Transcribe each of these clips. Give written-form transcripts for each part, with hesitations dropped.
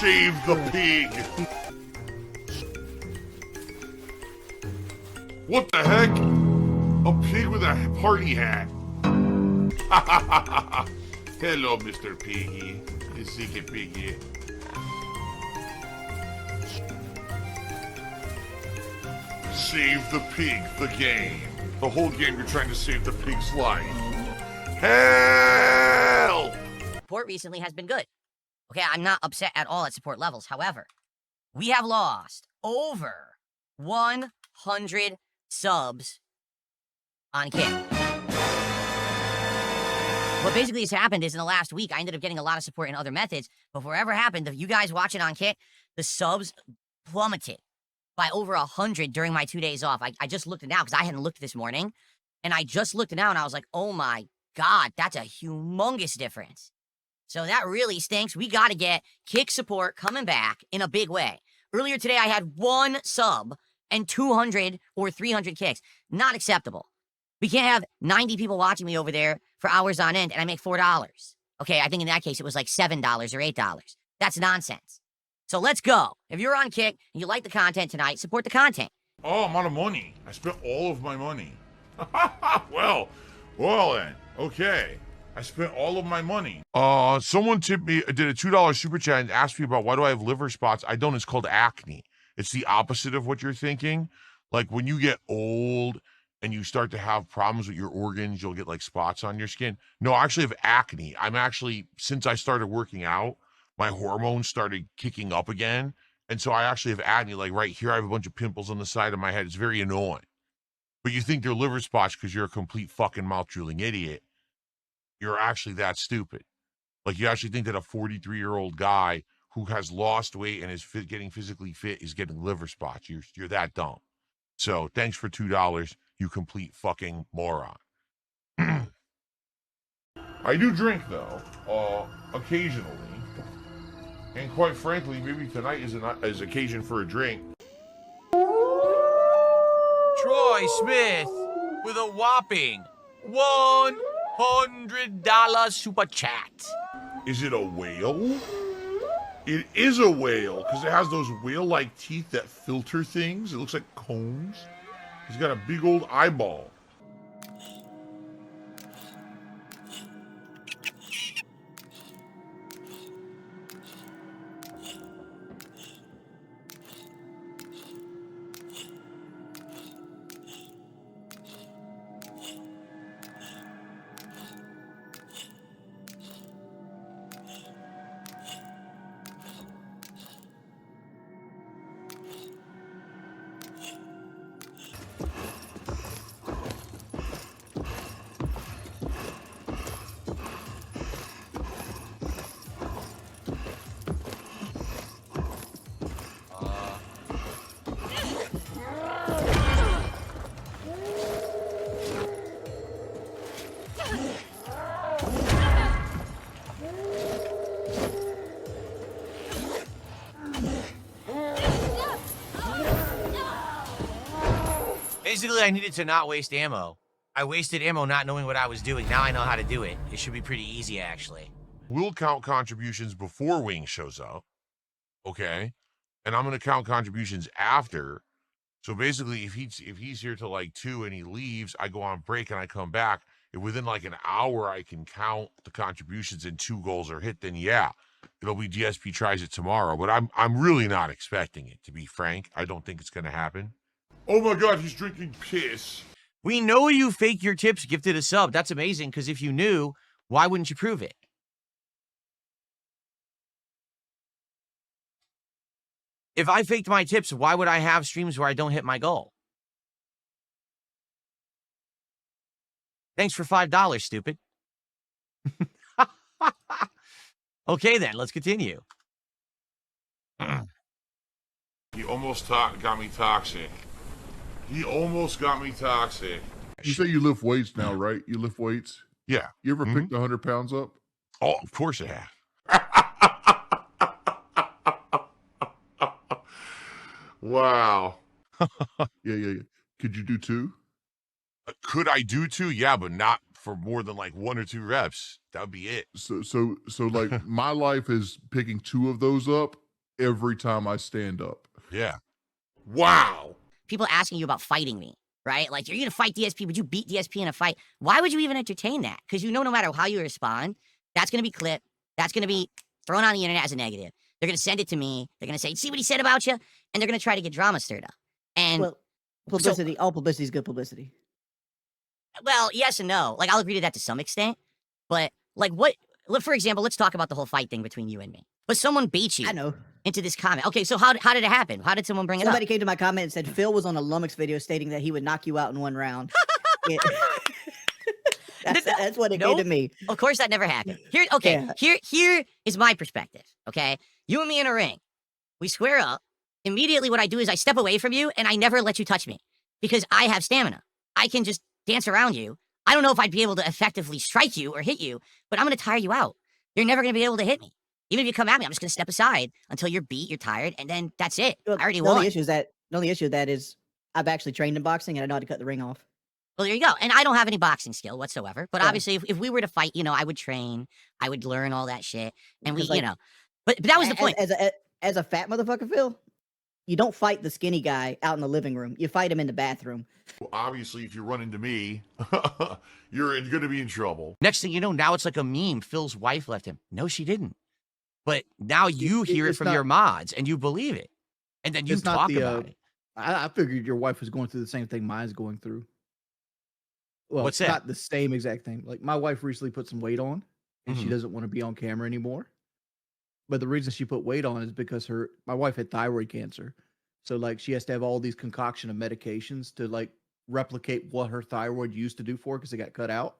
Save the pig! What the heck? A pig with a party hat. Hello, Mr. Piggy. The secret piggy. Save the pig, the game. The whole game you're trying to save the pig's life. Help! Support recently has been good. Okay, I'm not upset at all at support levels. However, we have lost over 100 subs on Kick. What basically has happened is in the last week, I ended up getting a lot of support in other methods. But whatever happened, if you guys watch it on Kick, the subs plummeted by over 100 during my 2 days off. I just looked it now because I hadn't looked this morning. And I just looked it now and I was like, oh my God, that's a humongous difference. So that really stinks. We got to get Kick support coming back in a big way. Earlier today, I had 1 sub and 200 or 300 kicks. Not acceptable. We can't have 90 people watching me over there for hours on end and I make $4. Okay, I think in that case, it was like $7 or $8. That's nonsense. So let's go. If you're on Kick and you like the content tonight, support the content. Oh, I'm out of money. I spent all of my money. well then. Okay. I spent all of my money. Someone tipped me, did a $2 super chat and asked me about why do I have liver spots. I don't, it's called acne. It's the opposite of what you're thinking. Like when you get old and you start to have problems with your organs, you'll get like spots on your skin. No, I actually have acne. I'm actually, since I started working out, my hormones started kicking up again. And so I actually have acne, like right here, I have a bunch of pimples on the side of my head. It's very annoying. But you think they're liver spots because you're a complete fucking mouth-drooling idiot. You're actually that stupid. Like you actually think that a 43-year-old guy who has lost weight and is getting physically fit is getting liver spots. You're that dumb. So thanks for $2, you complete fucking moron. I do drink though, occasionally. And quite frankly, maybe tonight is occasion for a drink. Troy Smith with a whopping $100 super chat. Is it a whale? It is a whale, because it has those whale-like teeth that filter things. It looks like cones. He's got a big old eyeball. Basically, I needed to not waste ammo. I wasted ammo not knowing what I was doing. Now I know how to do it. It should be pretty easy, actually. We'll count contributions before Wing shows up, okay? And I'm going to count contributions after. So basically, if he's here till like 2 and he leaves, I go on break and I come back. If within like an hour I can count the contributions and 2 goals are hit, then yeah, it'll be DSP tries it tomorrow. But I'm really not expecting it, to be frank. I don't think it's going to happen. Oh my God, he's drinking piss. We know you fake your tips gifted a sub. That's amazing, because if you knew, why wouldn't you prove it? If I faked my tips, why would I have streams where I don't hit my goal? Thanks for $5, stupid. Okay, then, let's continue. He almost got me toxic. He almost got me toxic. You say you lift weights now, right? You lift weights? Yeah. You ever picked 100 pounds up? Oh, of course I have. Wow. Yeah. Could you do 2? Could I do 2? Yeah, but not for more than like 1 or 2 reps. That would be it. So like my life is picking 2 of those up every time I stand up. Yeah. Wow. People asking you about fighting me, right? Like, are you gonna fight DSP? Would you beat DSP in a fight? Why would you even entertain that? Because you know, no matter how you respond, that's gonna be clipped. That's gonna be thrown on the internet as a negative. They're gonna send it to me. They're gonna say, "See what he said about you," and they're gonna try to get drama stirred up. And Well, publicity, all publicity is good publicity. well, yes and no. Like, I'll agree to that to some extent, but like, what? For example, let's talk about the whole fight thing between you and me. But someone bait you I know. into this comment. Okay, so how did it happen? How did someone bring it Somebody up? came to my comment and said Phil was on a Lummox video stating that he would knock you out in one round. Yeah. That's what it came to Nope. me. Of course, that never happened. Here is my perspective. Okay, you and me in a ring, we square up. Immediately, what I do is I step away from you and I never let you touch me because I have stamina. I can just dance around you. I don't know if I'd be able to effectively strike you or hit you, but I'm going to tire you out. You're never going to be able to hit me. Even if you come at me, I'm just going to step aside until you're beat, you're tired, and then that's it. Well, I already the won. only issue of that is I've actually trained in boxing and I know how to cut the ring off. Well, there you go. And I don't have any boxing skill whatsoever. But Yeah. obviously, if we were to fight, I would train. I would learn all that shit. And we, Because, like, But that was the point. As a fat motherfucker, Phil, you don't fight the skinny guy out in the living room. You fight him in the bathroom. Well, obviously, if you run into me, you're going to be in trouble. Next thing you know, now it's like a meme. Phil's wife left him. No, she didn't. But now you hear it it's from not- your mods and you believe it. And then you It's not talk the, about it. I figured your wife was going through the same thing mine's going through. Well, What's it's that? not the same exact thing. Like my wife recently put some weight on, and she Mhm. doesn't want to be on camera anymore. But the reason she put weight on is because my wife had thyroid cancer, so like she has to have all these concoction of medications to like replicate what her thyroid used to do for her because it got cut out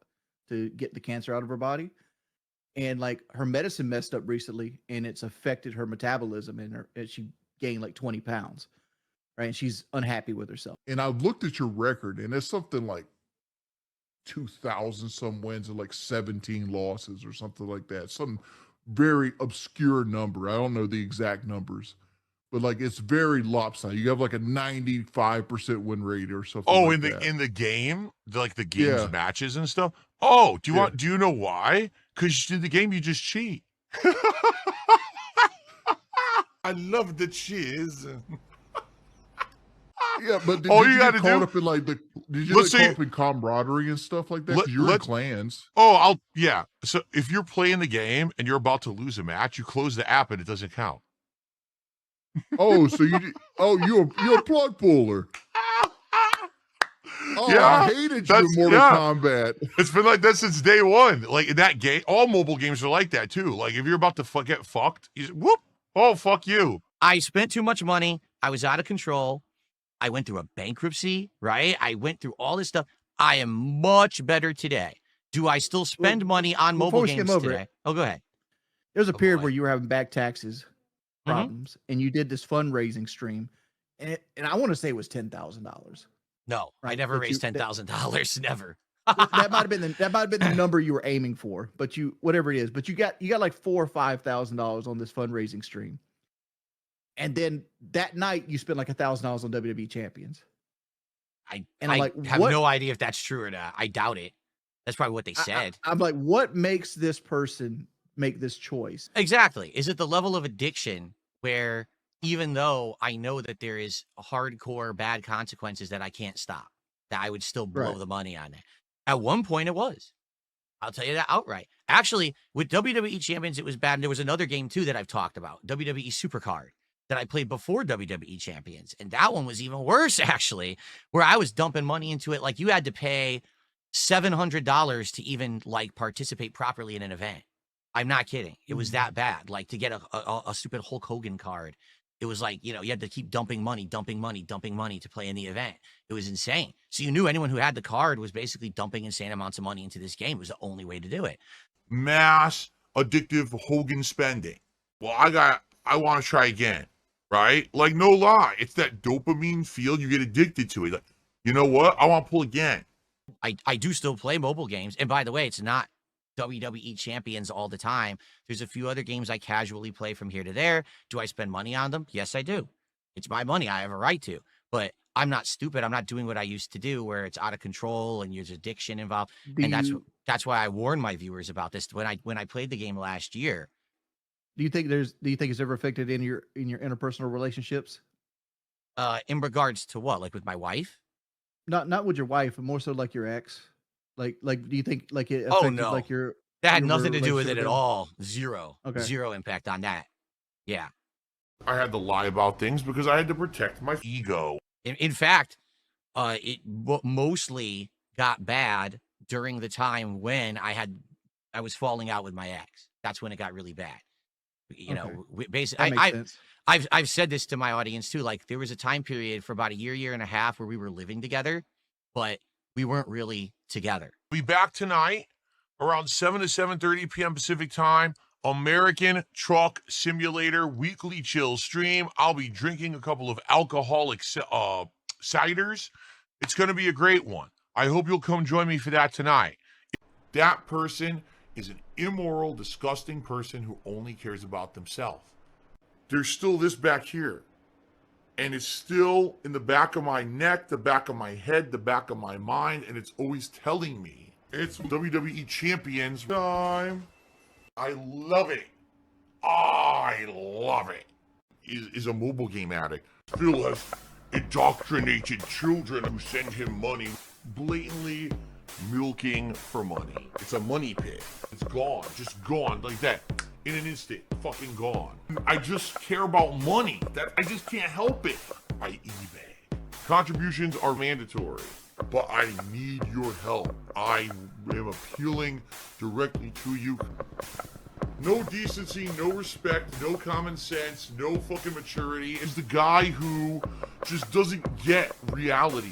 to get the cancer out of her body. And like her medicine messed up recently, and it's affected her metabolism, and she gained like 20 pounds. Right, and she's unhappy with herself. And I looked at your record, and it's something like 2,000 some wins and like 17 losses or something like that. Some very obscure number. I don't know the exact numbers, but like it's very lopsided. You have like a 95% win rate or something. Oh, like in that. the game, like the game's Yeah. matches and stuff. Oh, do Yeah. you know why? Because in the game you just cheat. I love the cheese. Yeah, but All did you you get gotta caught do- up in like did you Let's get say- caught up in camaraderie and stuff like that? Let- 'Cause you're in let's- clans. Oh, yeah. So if you're playing the game and you're about to lose a match, you close the app and it doesn't count. Oh, so you're a plug puller. Oh, Yeah, I hated you in that's- Mortal yeah. Kombat. It's been like that since day one. Like in that game, all mobile games are like that too. Like if you're about to get fucked, you just, whoop, oh, fuck you. I spent too much money. I was out of control. I went through a bankruptcy, right? I went through all this stuff. I am much better today. Do I still spend money on before mobile we skim games over it, today? Oh, go ahead. There was a Oh, period boy. where you were having back taxes problems, and you did this fundraising stream, and I want to say it was $10,000. No, I Right, never that raised you- that- $10,000. Never. That might have been the number you were aiming for, but whatever it is, but you got like $4,000 or $5,000 on this fundraising stream, and then that night you spent like $1,000 on WWE champions. I And I'm like, have what- no idea if that's true or not. I doubt it. That's probably what they said. I'm like, what makes this person make this choice? Exactly. Is it the level of addiction where even though I know that there is hardcore bad consequences that I can't stop, that I would still blow Right. the money on that? At one point it was. I'll tell you that outright. Actually, with WWE Champions, it was bad. And there was another game too that I've talked about, WWE Supercard, that I played before WWE Champions. And that one was even worse, actually, where I was dumping money into it. Like you had to pay $700 to even like participate properly in an event. I'm not kidding. It was that bad. Like to get a stupid Hulk Hogan card, it was like, you had to keep dumping money to play in the event. It was insane. So you knew anyone who had the card was basically dumping insane amounts of money into this game. It was the only way to do it. Mass addictive Hogan spending. Well, I want to try again, right? Like no lie, it's that dopamine feel you get addicted to it. Like, you know what? I want to pull again. I do still play mobile games. And by the way, it's not WWE Champions all the time. There's a few other games I casually play from here to there. Do I spend money on them? Yes, I do. It's my money. I have a right to. But I'm not stupid. I'm not doing what I used to do where it's out of control and there's addiction involved. And that's why I warned my viewers about this when I played the game last year. Do you think it's ever affected in your interpersonal relationships? In regards to what? Like with my wife? Not with your wife, but more so like your ex. Do you think like it Oh, affected no. like your That had your nothing to do with relationship it at them? all. Zero. Okay. Zero impact on that. Yeah. I had to lie about things because I had to protect my ego. In fact, it mostly got bad during the time when I was falling out with my ex. That's when it got really bad. You Okay. know, That basically, makes sense. I've said this to my audience too. Like there was a time period for about a year and a half where we were living together, but we weren't really together. Be back tonight around 7 to 7:30 p.m. Pacific time. American Truck Simulator weekly chill stream. I'll be drinking a couple of alcoholic ciders. It's going to be a great one. I hope you'll come join me for that tonight. That person is an immoral, disgusting person who only cares about themselves. There's still this back here. And it's still in the back of my neck, the back of my head, the back of my mind, and it's always telling me it's WWE Champions time. I love it. I love it. Is a mobile game addict. Phil has indoctrinated children who send him money, blatantly milking for money. It's a money pit. It's gone, just gone like that. In an instant, fucking gone. I just care about money. That I just can't help it. By eBay. Contributions are mandatory, but I need your help. I am appealing directly to you. No decency, no respect, no common sense, no fucking maturity. Is the guy who just doesn't get reality.